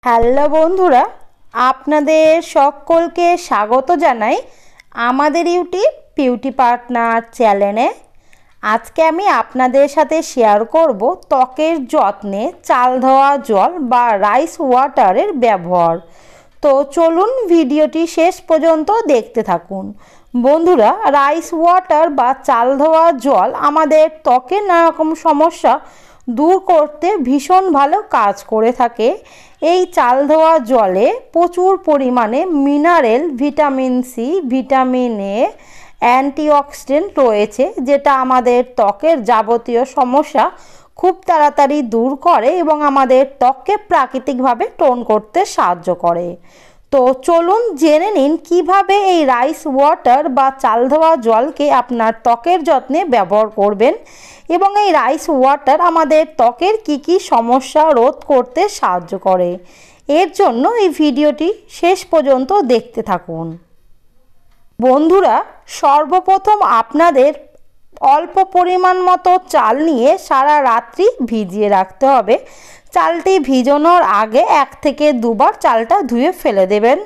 Hello বন্ধুরা, আপনাদের সকলকে স্বাগত জানাই আমাদের ইউটিউব বিউটি পার্টনার চ্যানেলে। আজকে আমি আপনাদের সাথে শেয়ার করব ত্বকের যত্নে চাল ধোয়া জল বা রাইস ওয়াটারের ব্যবহার। তো চলুন ভিডিওটি শেষ পর্যন্ত দেখতে থাকুন। বন্ধুরা, রাইস ওয়াটার বা চাল ধোয়া জল আমাদের ত্বকের নানা রকম সমস্যা দূর করতে ভীষণ ভালো কাজ করে থাকে। এই চাল ধোয়া জলে প্রচুর পরিমাণে mineral, vitamin C, vitamin A, antioxidant রয়েছে, যেটা আমাদের ত্বকের যাবতীয় সমস্যা খুব তাড়াতাড়ি দূর করে এবং আমাদের ত্বককে প্রাকৃতিকভাবে টোন করতে সাহায্য করে। তো চলুন জেনে নিন কিভাবে এই রাইস ওয়াটার বা চাল ধোয়া জলকে আপনার ত্বকের যত্নে ব্যবহার করবেন এবং এই রাইস ওয়াটার আমাদের ত্বকের কি সমস্যা রোধ করতে সাহায্য করে। এর জন্য এই ভিডিওটি শেষ পর্যন্ত দেখতে থাকুন। বন্ধুরা, সর্বপ্রথম আপনাদের অল্প পরিমাণ মতো চাল নিয়ে সারা রাত্রি ভিজিয়ে রাখতে হবে। চালটি ভিজানোর আগে 1 থেকে 2 বার চালটা ধুয়ে ফেলে দেবেন।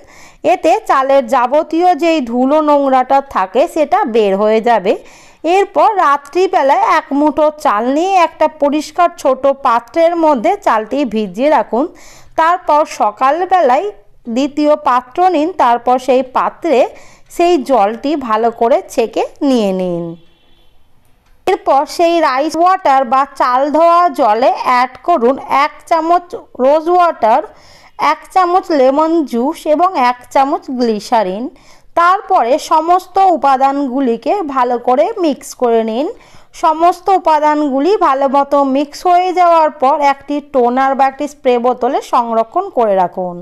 এতে চালের যাবতীয় যেই ধুলো নোংরাটা থাকে সেটা বের হয়ে যাবে। এরপর রাত্রিবেলায় 1 মুঠো চাল নিয়ে একটা পরিষ্কার ছোট পাত্রের মধ্যে চালটি ভিজিয়ে রাখুন। তারপর সকালবেলায় দ্বিতীয় পাত্র নিন, তারপর সেই পাত্রে সেই জলটি ভালো করে ছেঁকে নিয়ে নিন। এরপর সেই রাইস ওয়াটার বা চাল ধোয়া জলে অ্যাড করুন 1 চামচ রোজ ওয়াটার, 1 চামচ লেমন জুস এবং 1 চামচ গ্লিসারিন। তারপরে সমস্ত উপাদানগুলিকে ভালো করে মিক্স করে নিন। সমস্ত উপাদানগুলি ভালো মতো মিক্স হয়ে যাওয়ার পর একটি টোনার বা একটি স্প্রে বোতলে সংরক্ষণ করে রাখুন।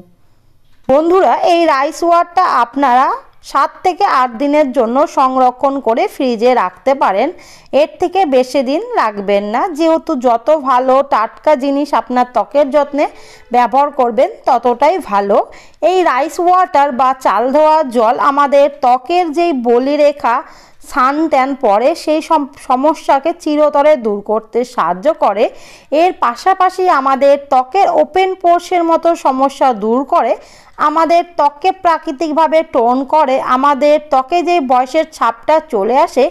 বন্ধুরা, এই রাইস ওয়াটারটা আপনারা 7 থেকে 8 দিনের জন্য সংরক্ষণ করে ফ্রিজে রাখতে পারেন। এর থেকে বেশি দিন রাখবেন না, যেহেতু যত ভালো টাটকা জিনিস আপনার ত্বকের যত্নে ব্যবহার করবেন ততটাই ভালো। এই রাইস ওয়াটার বা চাল ধোয়া জল আমাদের ত্বকের যেই বলিরেখা, সান ট্যান পড়ে সেই সমস্যাকে চিরতরে দূর করতে সাহায্য করে। এর পাশাপাশি আমাদের ত্বকের ওপেন পোরসের মতো সমস্যা দূর করে, আমাদের ত্বককে প্রাকৃতিকভাবে টোন করে, আমাদের ত্বকে যে বয়সের ছাপটা চলে আসে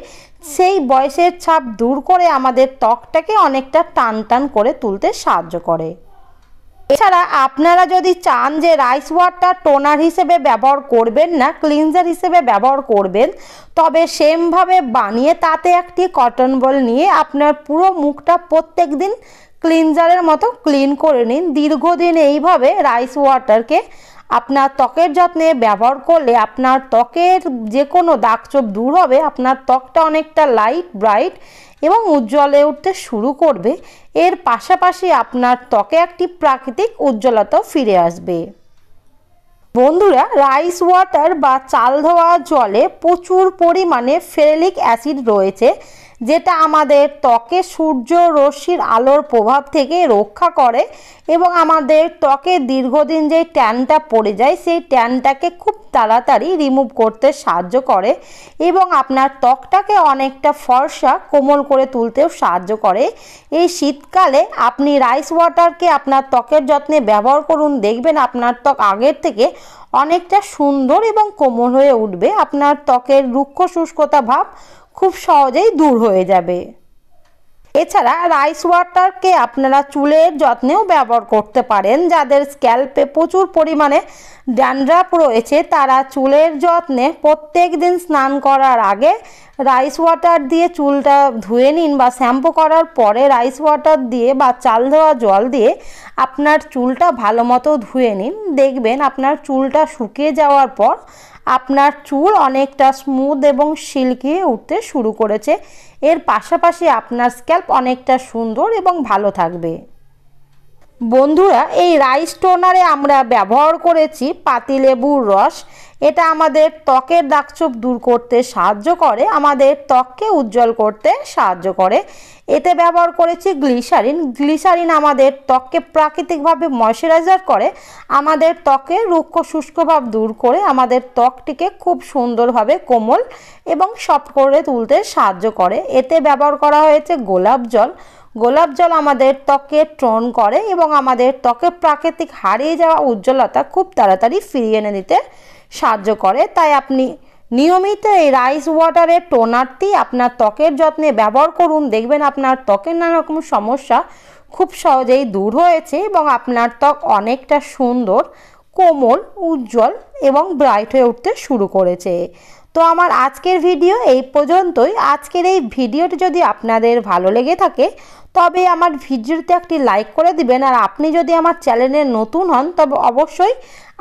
সেই বয়সের ছাপ দূর করে আমাদের ত্বকটাকে অনেকটা টান টান করে তুলতে সাহায্য করে। এছাড়া আপনারা যদি চান যে রাইস ওয়াটার টোনার হিসেবে ব্যবহার করবেন না, ক্লিনজার হিসেবে ব্যবহার করবেন, তবে সেমভাবে বানিয়ে তাতে একটি কটন বল নিয়ে আপনার পুরো মুখটা প্রত্যেক দিন ক্লিনজারের মতো ক্লিন করে নিন। দীর্ঘদিন এইভাবে রাইস ওয়াটারকে আপনার ত্বকের যত্নে ব্যবহার করলে আপনার ত্বকের যে কোনো দাগছোপ দূর হবে, আপনার ত্বকটা অনেকটা লাইট, ব্রাইট এবং উজ্জ্বলে উঠতে শুরু করবে। এর পাশাপাশি আপনার ত্বকে একটি প্রাকৃতিক উজ্জ্বলতাও ফিরে আসবে। বন্ধুরা, রাইস ওয়াটার বা চাল ধোয়া জলে প্রচুর পরিমাণে ফেরিক অ্যাসিড রয়েছে, যেটা আমাদের ত্বকে সূর্য রশ্মির আলোর প্রভাব থেকে রক্ষা করে এবং আমাদের ত্বকে দীর্ঘদিন যেই ট্যানটা পড়ে যায় সেই ট্যানটাকে খুব তাড়াতাড়ি রিমুভ করতে সাহায্য করে এবং আপনার ত্বকটাকে অনেকটা ফর্সা, কোমল করে তুলতেও সাহায্য করে। এই শীতকালে আপনি রাইস ওয়াটারকে আপনার ত্বকের যত্নে ব্যবহার করুন, দেখবেন আপনার ত্বক আগের থেকে অনেকটা সুন্দর এবং কোমল হয়ে উঠবে। আপনার ত্বকের রুক্ষ শুষ্কতা ভাব খুব সহজেই দূর হয়ে যাবে। এছাড়া রাইস ওয়াটারকে আপনারা চুলের যত্নেও ব্যবহার করতে পারেন। যাদের স্ক্যাল্পে প্রচুর পরিমাণে ড্যান্ড্রাফ রয়েছে তারা চুলের যত্নে প্রত্যেক দিন স্নান করার আগে রাইস ওয়াটার দিয়ে চুলটা ধুয়ে নিন বা শ্যাম্পু করার পরে রাইস ওয়াটার দিয়ে বা চাল ধোয়া জল দিয়ে আপনার চুলটা ভালো মতো ধুয়ে নিন। দেখবেন আপনার চুলটা শুকিয়ে যাওয়ার পর আপনার চুল অনেকটা স্মুথ এবং সিল্কি উঠতে শুরু করেছে। এর পাশাপাশি আপনার স্ক্যাল্প অনেকটা সুন্দর এবং ভালো থাকবে। বন্ধুরা, এই রাইস টোনারে আমরা ব্যবহার করেছি পাতিলেবুর রস। এটা আমাদের ত্বকের দাগছোপ দূর করতে সাহায্য করে, আমাদের ত্বককে উজ্জ্বল করতে সাহায্য করে। এতে ব্যবহার করেছি গ্লিসারিন। গ্লিসারিন আমাদের ত্বককে প্রাকৃতিকভাবে ময়শ্চারাইজার করে, আমাদের ত্বকের রুক্ষ শুষ্ক ভাব দূর করে আমাদের ত্বকটিকে খুব সুন্দরভাবে কোমল এবং সফট করে তুলতে সাহায্য করে। এতে ব্যবহার করা হয়েছে গোলাপ জল। গোলাপ জল আমাদের ত্বকে টোন করে এবং আমাদের ত্বকের প্রাকৃতিক হারিয়ে যাওয়া উজ্জ্বলতা খুব তাড়াতাড়ি ফিরিয়ে এনে দিতে সাহায্য করে। তাই আপনি নিয়মিত এই রাইস ওয়াটারের টোনারটি আপনার ত্বকের যত্নে ব্যবহার করুন। দেখবেন আপনার ত্বকের নানা রকম সমস্যা খুব সহজেই দূর হয়েছে এবং আপনার ত্বক অনেকটা সুন্দর, কোমল, উজ্জ্বল এবং ব্রাইট হয়ে উঠতে শুরু করেছে। তো আমার আজকের ভিডিও এই পর্যন্তই। আজকের এই ভিডিওটি যদি আপনাদের ভালো লেগে থাকে তবে আমার ভিডিওতে একটি লাইক করে দিবেন। আর আপনি যদি আমার চ্যানেলে নতুন হন তবে অবশ্যই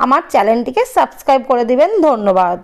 আমার চ্যানেলটিকে সাবস্ক্রাইব করে দিবেন। ধন্যবাদ।